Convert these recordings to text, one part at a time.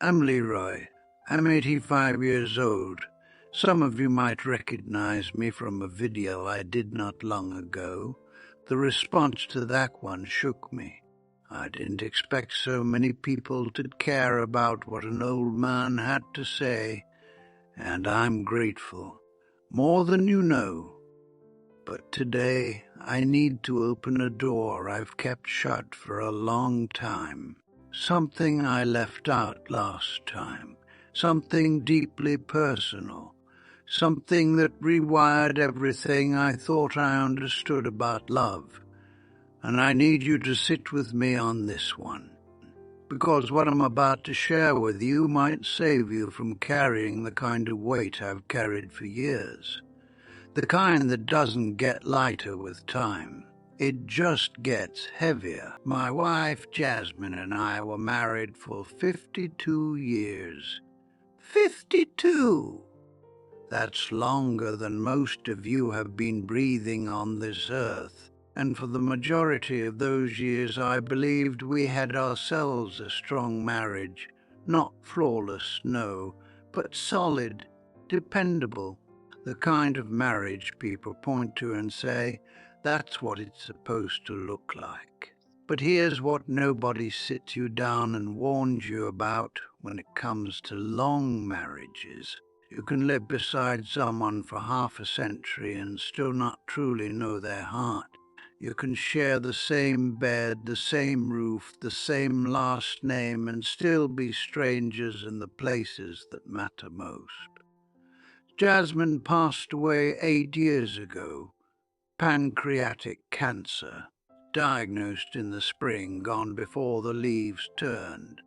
I'm Leroy. I'm 85 years old. Some of you might recognize me from a video I did not long ago. The response to that one shook me. I didn't expect so many people to care about what an old man had to say, and I'm grateful. More than you know. But today, I need to open a door I've kept shut for a long time. Something I left out last time. Something deeply personal. Something that rewired everything I thought I understood about love. And I need you to sit with me on this one. Because what I'm about to share with you might save you from carrying the kind of weight I've carried for years. The kind that doesn't get lighter with time. It just gets heavier. My wife Jasmine and I were married for 52 years. 52! That's longer than most of you have been breathing on this earth. And for the majority of those years I believed we had ourselves a strong marriage. Not flawless, no, but solid, dependable. The kind of marriage people point to and say, that's what it's supposed to look like. But here's what nobody sits you down and warns you about when it comes to long marriages. You can live beside someone for half a century and still not truly know their heart. You can share the same bed, the same roof, the same last name, and still be strangers in the places that matter most. Jasmine passed away 8 years ago. Pancreatic cancer. Diagnosed in the spring, gone before the leaves turned.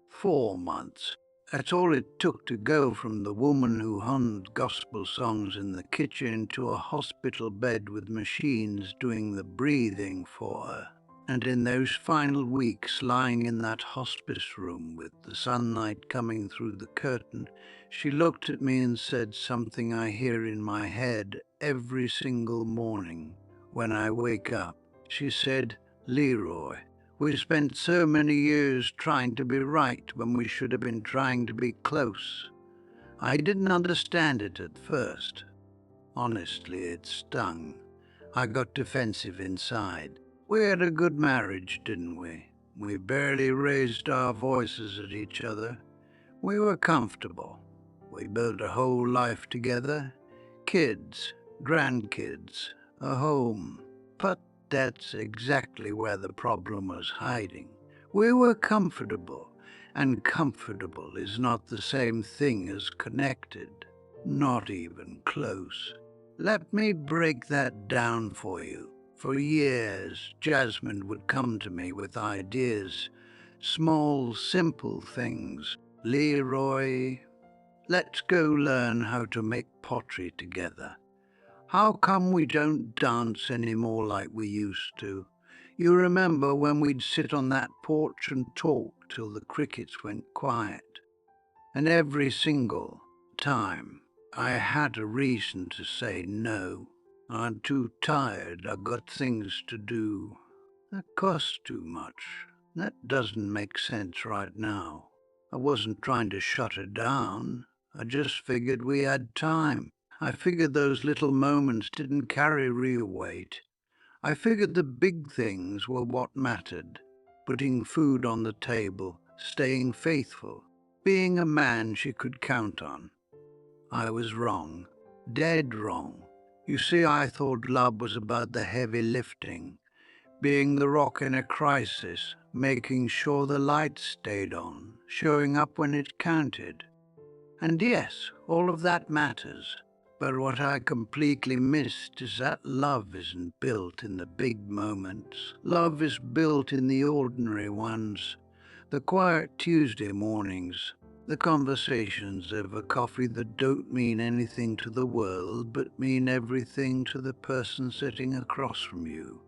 4 months. That's all it took to go from the woman who hummed gospel songs in the kitchen to a hospital bed with machines doing the breathing for her. And in those final weeks, lying in that hospice room with the sunlight coming through the curtain, she looked at me and said something I hear in my head every single morning when I wake up. She said, "Leroy, we spent so many years trying to be right when we should have been trying to be close." I didn't understand it at first. Honestly, it stung. I got defensive inside. We had a good marriage, didn't we? We barely raised our voices at each other. We were comfortable. We built a whole life together. Kids, grandkids, a home. But that's exactly where the problem was hiding. We were comfortable, and comfortable is not the same thing as connected. Not even close. Let me break that down for you. For years, Jasmine would come to me with ideas, small, simple things. "Leroy, let's go learn how to make pottery together. How come we don't dance anymore like we used to? You remember when we'd sit on that porch and talk till the crickets went quiet?" And every single time, I had a reason to say no. "I'm too tired, I've got things to do. That costs too much. That doesn't make sense right now." I wasn't trying to shut her down. I just figured we had time. I figured those little moments didn't carry real weight. I figured the big things were what mattered. Putting food on the table, staying faithful, being a man she could count on. I was wrong. Dead wrong. You see, I thought love was about the heavy lifting, being the rock in a crisis, making sure the light stayed on, showing up when it counted. And yes, all of that matters. But what I completely missed is that love isn't built in the big moments. Love is built in the ordinary ones. The quiet Tuesday mornings, the conversations over coffee that don't mean anything to the world but mean everything to the person sitting across from you.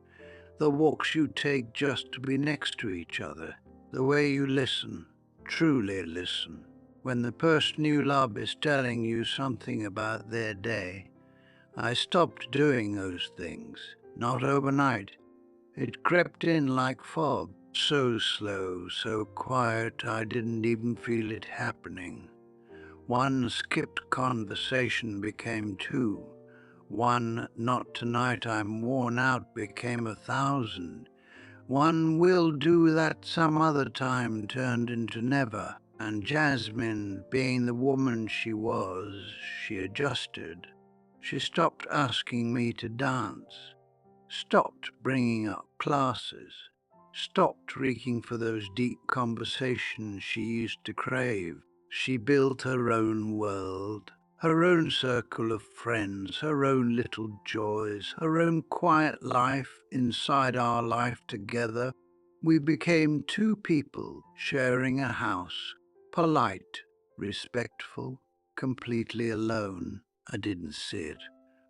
The walks you take just to be next to each other. The way you listen, truly listen, when the person you love is telling you something about their day. I stopped doing those things, not overnight. It crept in like fog, So slow, so quiet, I didn't even feel it happening. One skipped conversation became two. One "not tonight, I'm worn out" became 1,000. One "we'll do that some other time" turned into never. And Jasmine, being the woman she was, she adjusted. She stopped asking me to dance, stopped bringing up classes, stopped reaching for those deep conversations she used to crave. She built her own world, her own circle of friends, her own little joys, her own quiet life inside our life together. We became two people sharing a house, polite, respectful, completely alone. I didn't see it.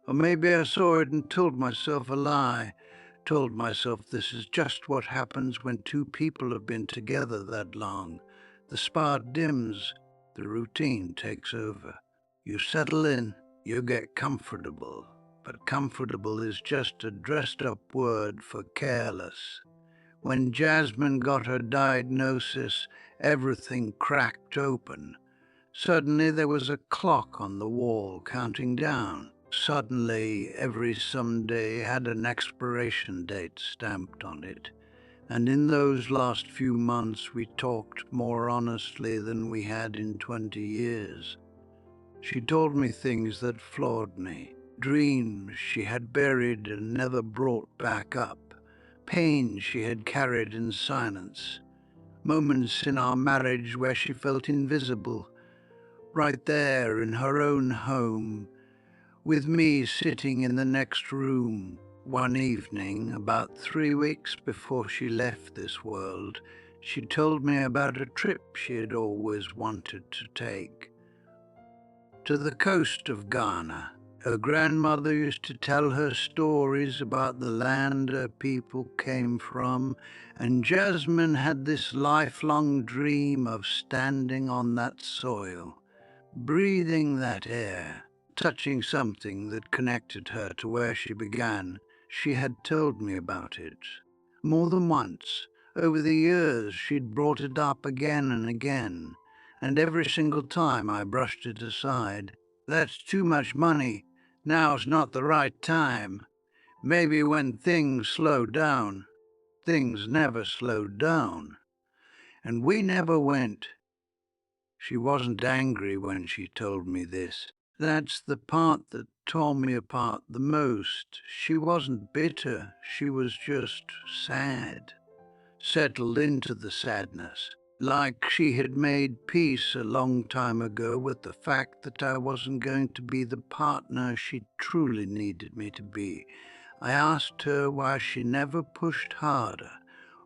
Or maybe I saw it and told myself a lie, told myself this is just what happens when two people have been together that long. The spark dims, the routine takes over. You settle in, you get comfortable. But comfortable is just a dressed up word for careless. When Jasmine got her diagnosis, everything cracked open. Suddenly there was a clock on the wall counting down. Suddenly every Sunday had an expiration date stamped on it. And in those last few months we talked more honestly than we had in 20 years. She told me things that floored me, dreams she had buried and never brought back up, pain she had carried in silence, moments in our marriage where she felt invisible, right there in her own home, with me sitting in the next room. One evening, about 3 weeks before she left this world, she told me about a trip she had always wanted to take. To the coast of Ghana. Her grandmother used to tell her stories about the land her people came from, and Jasmine had this lifelong dream of standing on that soil, breathing that air, touching something that connected her to where she began. She had told me about it more than once. Over the years, she'd brought it up again and again, and every single time I brushed it aside. That's too much money. Now's not the right time. Maybe when things slow down. Things never slowed down. And we never went. She wasn't angry when she told me this. That's the part that tore me apart the most. She wasn't bitter, she was just sad, settled into the sadness, like she had made peace a long time ago with the fact that I wasn't going to be the partner she truly needed me to be. I asked her why she never pushed harder,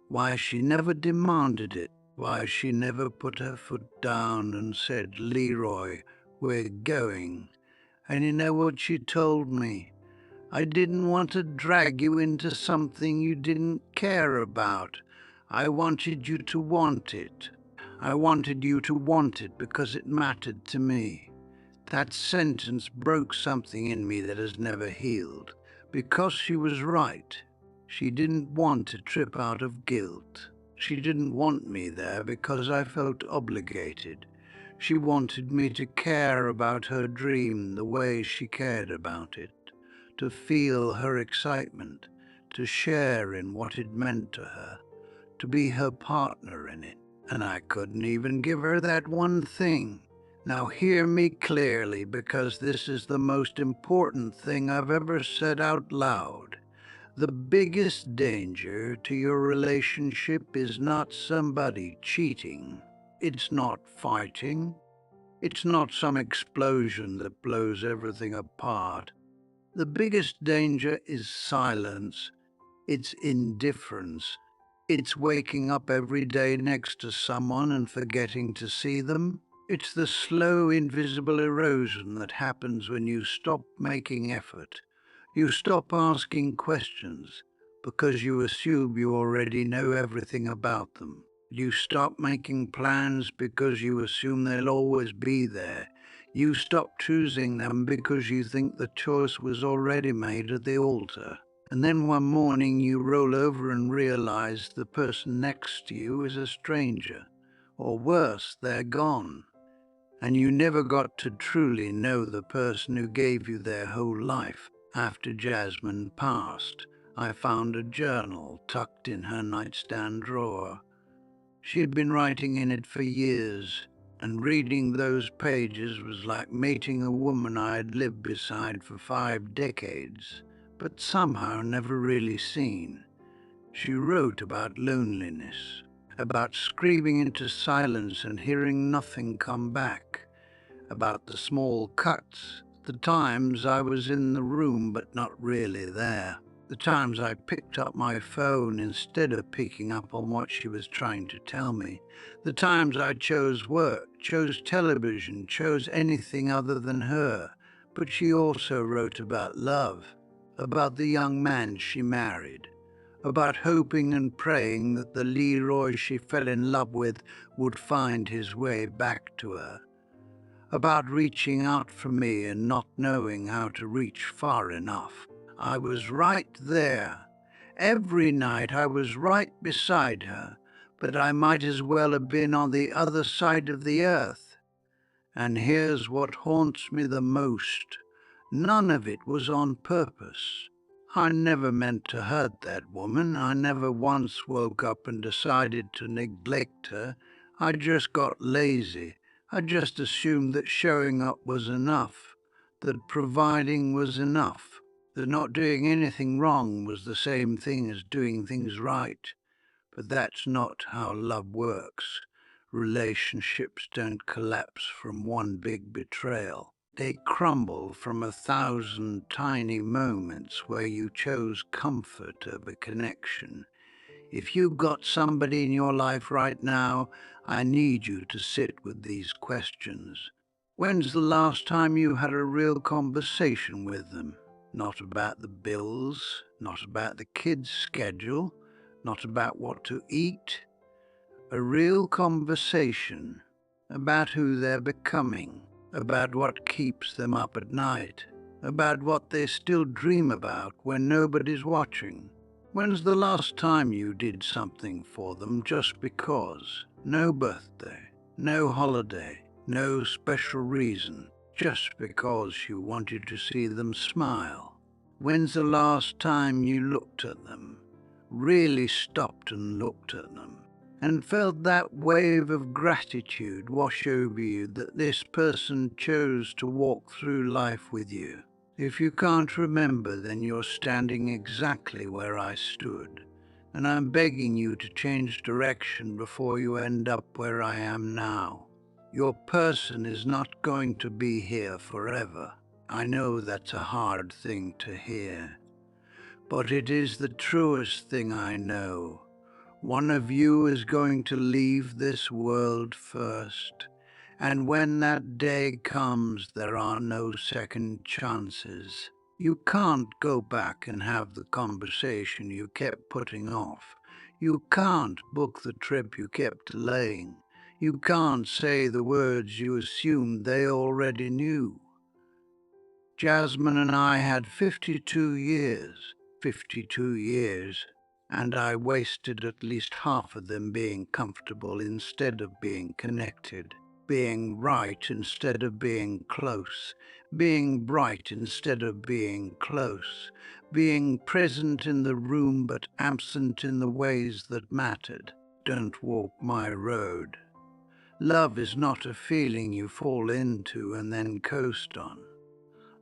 why she never demanded it, why she never put her foot down and said, "Leroy, we're going." And you know what she told me? "I didn't want to drag you into something you didn't care about. I wanted you to want it. I wanted you to want it because it mattered to me." That sentence broke something in me that has never healed. Because she was right. She didn't want to trip out of guilt. She didn't want me there because I felt obligated. She wanted me to care about her dream the way she cared about it, to feel her excitement, to share in what it meant to her, to be her partner in it. And I couldn't even give her that one thing. Now hear me clearly, because this is the most important thing I've ever said out loud. The biggest danger to your relationship is not somebody cheating. It's not fighting. It's not some explosion that blows everything apart. The biggest danger is silence. It's indifference. It's waking up every day next to someone and forgetting to see them. It's the slow, invisible erosion that happens when you stop making effort. You stop asking questions because you assume you already know everything about them. You stop making plans because you assume they'll always be there. You stop choosing them because you think the choice was already made at the altar. And then one morning you roll over and realize the person next to you is a stranger. Or worse, they're gone. And you never got to truly know the person who gave you their whole life. After Jasmine passed, I found a journal tucked in her nightstand drawer. She had been writing in it for years, and reading those pages was like meeting a woman I had lived beside for 5 decades, but somehow never really seen. She wrote about loneliness, about screaming into silence and hearing nothing come back, about the small cuts, the times I was in the room but not really there, the times I picked up my phone instead of picking up on what she was trying to tell me, the times I chose work, chose television, chose anything other than her. But she also wrote about love, about the young man she married, about hoping and praying that the Leroy she fell in love with would find his way back to her, about reaching out for me and not knowing how to reach far enough. I was right there. Every night I was right beside her, but I might as well have been on the other side of the earth. And here's what haunts me the most. None of it was on purpose. I never meant to hurt that woman. I never once woke up and decided to neglect her. I just got lazy. I just assumed that showing up was enough, that providing was enough, that not doing anything wrong was the same thing as doing things right. But that's not how love works. Relationships don't collapse from one big betrayal. They crumble from 1,000 tiny moments where you chose comfort over connection. If you've got somebody in your life right now, I need you to sit with these questions. When's the last time you had a real conversation with them? Not about the bills, not about the kids' schedule, not about what to eat. A real conversation about who they're becoming, about what keeps them up at night, about what they still dream about when nobody's watching. When's the last time you did something for them just because? No birthday, no holiday, no special reason, just because you wanted to see them smile. When's the last time you looked at them, really stopped and looked at them, and felt that wave of gratitude wash over you that this person chose to walk through life with you? If you can't remember, then you're standing exactly where I stood, and I'm begging you to change direction before you end up where I am now. Your person is not going to be here forever. I know that's a hard thing to hear, but it is the truest thing I know. One of you is going to leave this world first, and when that day comes, there are no second chances. You can't go back and have the conversation you kept putting off. You can't book the trip you kept delaying. You can't say the words you assumed they already knew. Jasmine and I had 52 years, 52 years, and I wasted at least half of them being comfortable instead of being connected, being right instead of being close, being bright instead of being close, being present in the room but absent in the ways that mattered. Don't walk my road. Love is not a feeling you fall into and then coast on.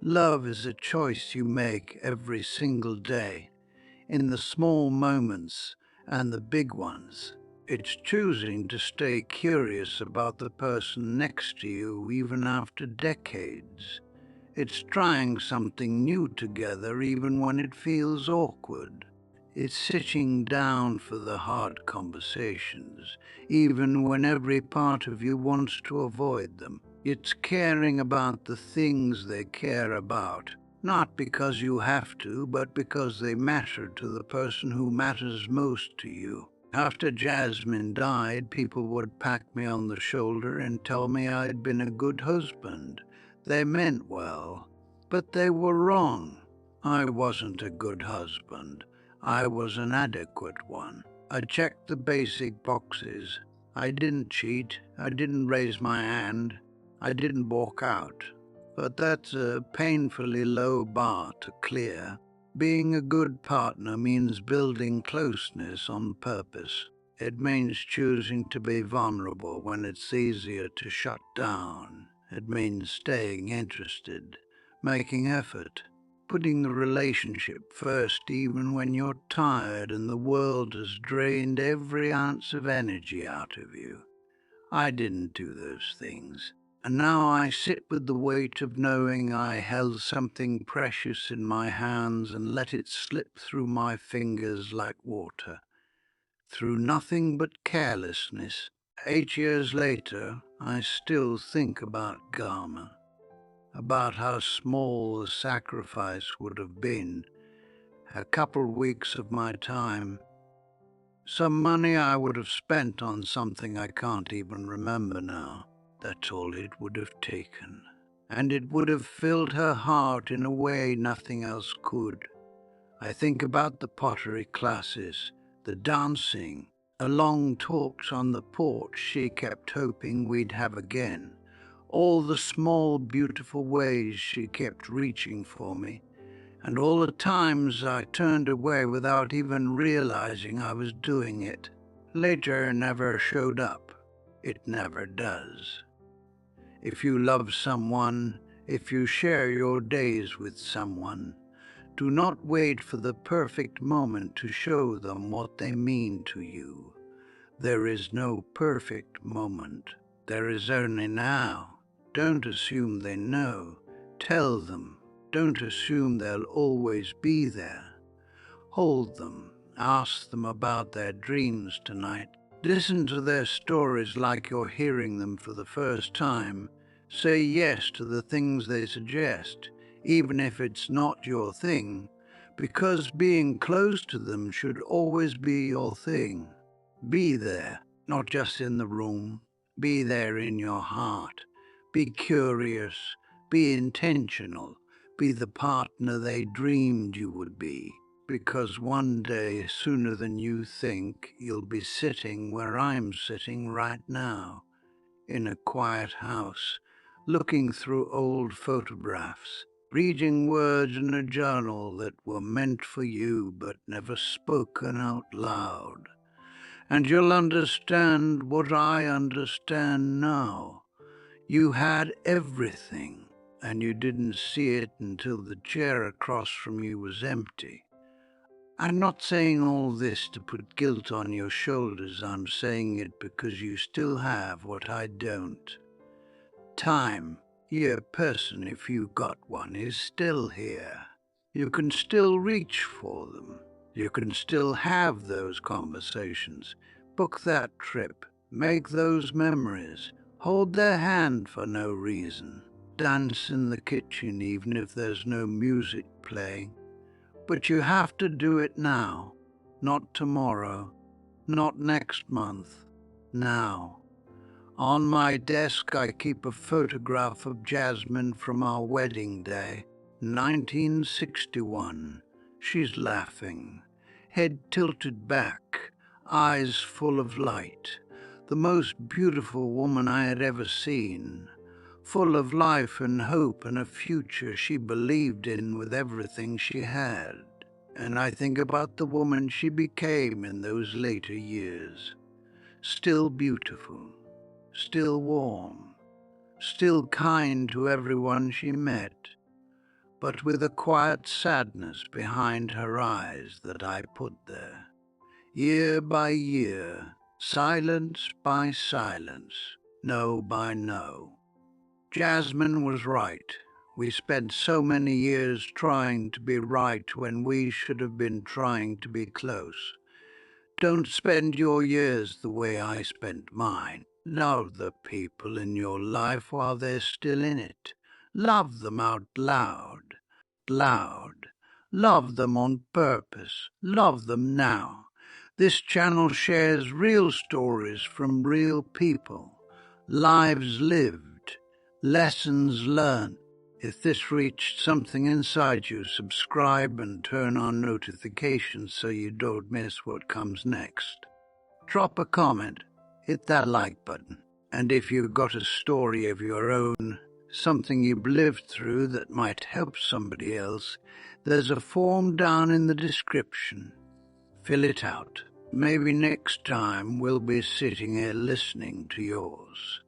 Love is a choice you make every single day, in the small moments and the big ones. It's choosing to stay curious about the person next to you even after decades. It's trying something new together even when it feels awkward. It's sitting down for the hard conversations, even when every part of you wants to avoid them. It's caring about the things they care about, not because you have to, but because they matter to the person who matters most to you. After Jasmine died, people would pat me on the shoulder and tell me I'd been a good husband. They meant well, but they were wrong. I wasn't a good husband. I was an adequate one. I checked the basic boxes. I didn't cheat. I didn't raise my hand. I didn't walk out. But that's a painfully low bar to clear. Being a good partner means building closeness on purpose. It means choosing to be vulnerable when it's easier to shut down. It means staying interested, making effort, putting the relationship first even when you're tired and the world has drained every ounce of energy out of you. I didn't do those things. And now I sit with the weight of knowing I held something precious in my hands and let it slip through my fingers like water, through nothing but carelessness. 8 years later, I still think about Garma, about how small the sacrifice would have been. A couple weeks of my time, some money I would have spent on something I can't even remember now. That's all it would have taken. And it would have filled her heart in a way nothing else could. I think about the pottery classes, the dancing, the long talks on the porch she kept hoping we'd have again, all the small, beautiful ways she kept reaching for me, and all the times I turned away without even realizing I was doing it. Later never showed up. It never does. If you love someone, if you share your days with someone, do not wait for the perfect moment to show them what they mean to you. There is no perfect moment. There is only now. Don't assume they know. Tell them. Don't assume they'll always be there. Hold them. Ask them about their dreams tonight. Listen to their stories like you're hearing them for the first time. Say yes to the things they suggest, even if it's not your thing, because being close to them should always be your thing. Be there, not just in the room. Be there in your heart. Be curious. Be intentional. Be the partner they dreamed you would be. Because one day, sooner than you think, you'll be sitting where I'm sitting right now, in a quiet house, looking through old photographs, reading words in a journal that were meant for you but never spoken out loud. And you'll understand what I understand now. You had everything, and you didn't see it until the chair across from you was empty. I'm not saying all this to put guilt on your shoulders. I'm saying it because you still have what I don't. Time, your person, if you got one, is still here. You can still reach for them. You can still have those conversations, book that trip, make those memories, hold their hand for no reason, dance in the kitchen even if there's no music playing. But you have to do it now, not tomorrow, not next month, now. On my desk I keep a photograph of Jasmine from our wedding day, 1961. She's laughing, head tilted back, eyes full of light, the most beautiful woman I had ever seen, full of life and hope and a future she believed in with everything she had. And I think about the woman she became in those later years, still beautiful, still warm, still kind to everyone she met, but with a quiet sadness behind her eyes that I put there. Year by year, silence by silence, no by no. Jasmine was right. We spent so many years trying to be right when we should have been trying to be close. Don't spend your years the way I spent mine. Love the people in your life while they're still in it. Love them out loud. Loud. Love them on purpose. Love them now. This channel shares real stories from real people. Lives lived. Lessons learned. If this reached something inside you, subscribe and turn on notifications so you don't miss what comes next. Drop a comment, hit that like button, and if you've got a story of your own, something you've lived through that might help somebody else, there's a form down in the description. Fill it out. Maybe next time we'll be sitting here listening to yours.